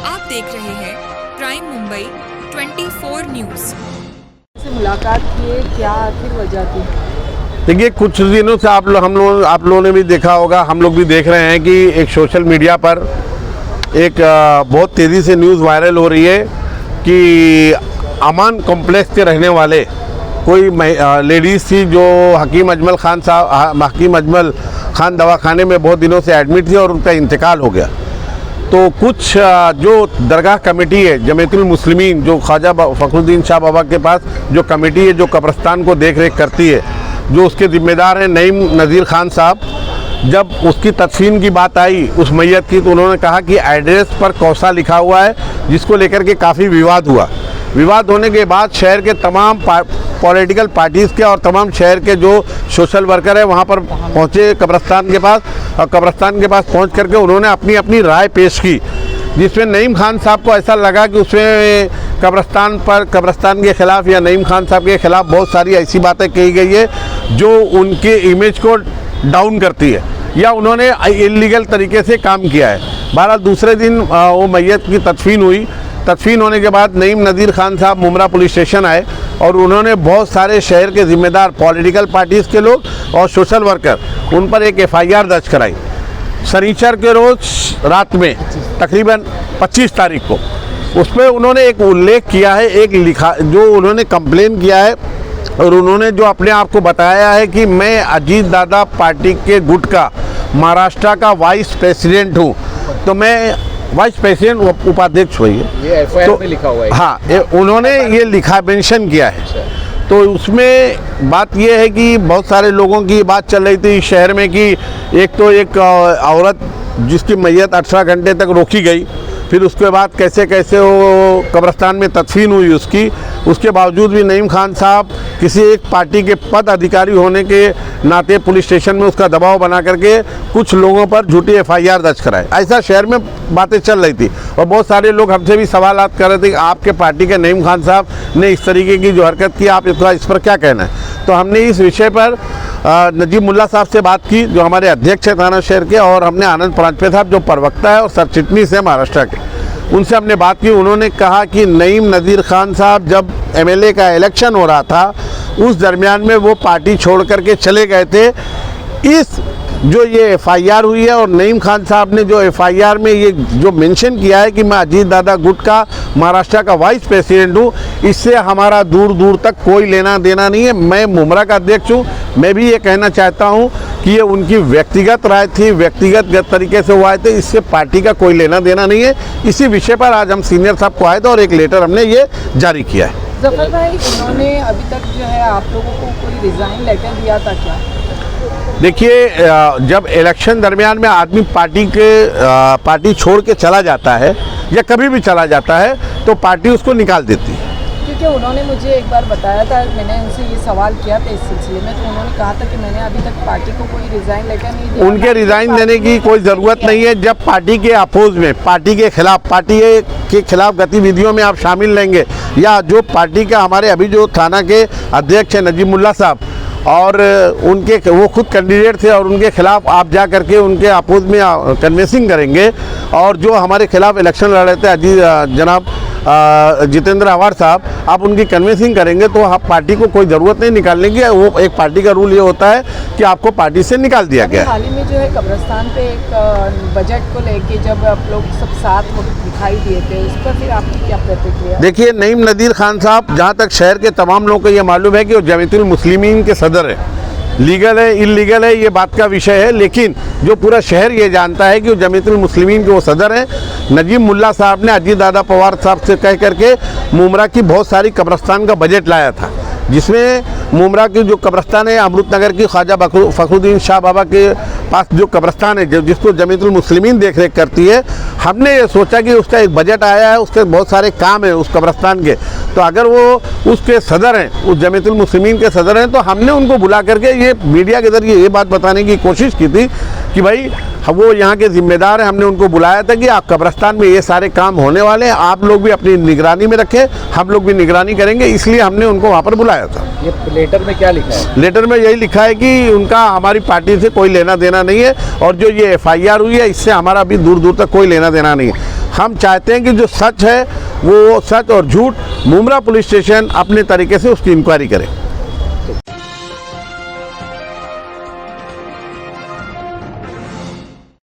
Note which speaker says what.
Speaker 1: आप देख रहे हैं प्राइम मुंबई 24 न्यूज़।
Speaker 2: से मुलाकात किए, क्या आखिर वजह थी?
Speaker 3: देखिए, कुछ दिनों से आप लोगों ने भी देखा होगा, हम लोग भी देख रहे हैं कि एक सोशल मीडिया पर एक बहुत तेज़ी से न्यूज़ वायरल हो रही है कि अमान कॉम्प्लेक्स के रहने वाले कोई लेडीज़ थी जो हकीम अजमल खान दवाखाने में बहुत दिनों से एडमिट थी और उनका इंतकाल हो गया। तो कुछ जो दरगाह कमेटी है जमीयतुल मुस्लिमीन, जो ख्वाजा फखरुद्दीन शाह बाबा के पास जो कमेटी है जो कब्रिस्तान को देख रेख करती है, जो उसके ज़िम्मेदार हैं नईम नज़ीर खान साहब, जब उसकी तदफीन की बात आई उस मैयत की, तो उन्होंने कहा कि एड्रेस पर कौसा लिखा हुआ है, जिसको लेकर के काफ़ी विवाद हुआ। विवाद होने के बाद शहर के तमाम पॉलिटिकल पार्टीज़ के और तमाम शहर के जो सोशल वर्कर है वहाँ पर पहुँचे कब्रिस्तान के पास, और कब्रिस्तान के पास पहुँच करके उन्होंने अपनी अपनी राय पेश की, जिसमें नईम खान साहब को ऐसा लगा कि उसमें कब्रिस्तान के ख़िलाफ़ या नईम खान साहब के ख़िलाफ़ बहुत सारी ऐसी बातें कही गई है जो उनके इमेज को डाउन करती है, या उन्होंने इल्लीगल तरीके से काम किया है। बहरहाल दूसरे दिन वो मैयत की तदफीन हुई। तदफीन होने के बाद नईम नज़ीर खान साहब मुमरा पुलिस स्टेशन आए और उन्होंने बहुत सारे शहर के ज़िम्मेदार पॉलिटिकल पार्टीज़ के लोग और सोशल वर्कर, उन पर एक FIR दर्ज कराई। शनिचर के रोज़ रात में तकरीबन 25 तारीख को उस पर उन्होंने एक उल्लेख किया है, एक लिखा जो उन्होंने कंप्लेन किया है, और उन्होंने जो अपने आप को बताया है कि मैं अजीत दादा पार्टी के गुट का महाराष्ट्र का वाइस प्रेसिडेंट हूँ। तो मैं वाइस प्रेसिडेंट उपाध्यक्ष हुई है,
Speaker 4: ये FIR में लिखा हुआ है।
Speaker 3: हाँ, उन्होंने ये लिखा मेंशन किया है। तो उसमें बात ये है कि बहुत सारे लोगों की बात चल रही थी शहर में कि एक औरत जिसकी मैयत 18 घंटे तक रोकी गई, फिर उसके बाद कैसे कैसे वो कब्रिस्तान में तदफीन हुई उसके बावजूद भी नईम खान साहब किसी एक पार्टी के पद अधिकारी होने के नाते पुलिस स्टेशन में उसका दबाव बना करके कुछ लोगों पर झूठी FIR दर्ज कराए। ऐसा शहर में बातें चल रही थी और बहुत सारे लोग हमसे भी सवालात कर रहे थे कि आपके पार्टी के नईम खान साहब ने इस तरीके की जो हरकत की, आप इस पर क्या कहना है। तो हमने इस विषय पर नजीब मुल्ला साहब से बात की, जो हमारे अध्यक्ष है थाना शहर के, और हमने आनंद परांजपे साहब जो प्रवक्ता है और सर चिटनीस है महाराष्ट्र के, उनसे हमने बात की। उन्होंने कहा कि नईम नज़ीर खान साहब जब MLA का इलेक्शन हो रहा था उस दरमियान में वो पार्टी छोड़ करके चले गए थे। इस जो ये FIR हुई है और नईम खान साहब ने जो FIR में ये जो मेंशन किया है कि मैं अजीत दादा गुट का महाराष्ट्र का वाइस प्रेसिडेंट हूँ, इससे हमारा दूर दूर तक कोई लेना देना नहीं है। मैं मुमरा का अध्यक्ष हूँ। मैं भी ये कहना चाहता हूँ कि ये उनकी व्यक्तिगत राय थी, व्यक्तिगत तरीके से हुआ थे, इससे पार्टी का कोई लेना देना नहीं है। इसी विषय पर आज हम सीनियर साहब को आए थे और एक लेटर हमने ये जारी किया है।
Speaker 2: जफर भाई, उन्होंने अभी तक जो है आप लोगों को कोई रिज़ाइन लेटर दिया था क्या?
Speaker 3: देखिए, जब इलेक्शन दरमियान में आदमी पार्टी छोड़ के चला जाता है या कभी भी चला जाता है तो पार्टी उसको निकाल देती है।
Speaker 2: क्योंकि उन्होंने मुझे एक बार बताया था, मैंने उनसे ये सवाल किया था इस सिलसिले में, तो उन्होंने कहा था कि मैंने अभी तक पार्टी को कोई रिज़ाइन लेटर नहीं दिया।
Speaker 3: उनके रिज़ाइन देने की कोई ज़रूरत नहीं है। जब पार्टी के अपोज में, पार्टी के खिलाफ गतिविधियों में आप शामिल रहेंगे, या जो पार्टी का हमारे अभी जो थाना के अध्यक्ष हैं नजीब मुल्ला साहब, और वो खुद कैंडिडेट थे, और उनके खिलाफ आप जा करके उनके अपोज में कन्वेंसिंग करेंगे, और जो हमारे खिलाफ इलेक्शन लड़ रहे थे जनाब जितेंद्र अवार साहब, आप उनकी कन्वेंसिंग करेंगे तो आप पार्टी को कोई ज़रूरत नहीं निकालने की। वो एक पार्टी का रूल ये होता है कि आपको पार्टी से निकाल दिया गया है।
Speaker 2: हाल ही में जो है कब्रिस्तान पे एक बजट को लेके जब आप लोग सब साथ दिखाई दिए थे, उस पर फिर आपकी क्या प्रतिक्रिया?
Speaker 3: देखिए, नईम नज़ीर खान साहब, जहाँ तक शहर के तमाम लोगों को ये मालूम है कि वो जमीयतुल मुस्लिमीन के सदर है। लीगल है इल्लीगल है ये बात का विषय है, लेकिन जो पूरा शहर ये जानता है कि वो जमीयतुल मुस्लिमीन के वो सदर हैं। नजीब मुल्ला साहब ने अजीत दादा पवार साहब से कह करके मुमरा की बहुत सारी कब्रिस्तान का बजट लाया था, जिसमें मुमरा की जो कब्रिस्तान है अमृतनगर की ख्वाजा फखरुद्दीन शाह बाबा के पास जो कब्रिस्तान है, जिसको जमीयतुल मुस्लिमीन देख रेख करती है, हमने ये सोचा कि उसका एक बजट आया है, उसके बहुत सारे काम हैं उस कब्रिस्तान के, तो अगर वो उसके सदर हैं, उस जमीयतुल मुस्लिमीन के सदर हैं, तो हमने उनको बुला करके ये मीडिया के जरिए ये बात बताने की कोशिश की थी कि भाई वो यहाँ के जिम्मेदार हैं। हमने उनको बुलाया था कि आप कब्रिस्तान में ये सारे काम होने वाले हैं, आप लोग भी अपनी निगरानी में रखें, हम लोग भी निगरानी करेंगे, इसलिए हमने उनको वहाँ पर बुलाया था।
Speaker 4: ये लेटर में क्या लिखा है?
Speaker 3: लेटर में यही लिखा है कि उनका हमारी पार्टी से कोई लेना देना नहीं है, और जो ये FIR हुई है इससे हमारा भी दूर दूर तक कोई लेना देना नहीं है। हम चाहते हैं कि जो सच है वो सच और झूठ मुमरा पुलिस स्टेशन अपने तरीके से उसकी इंक्वायरी करे।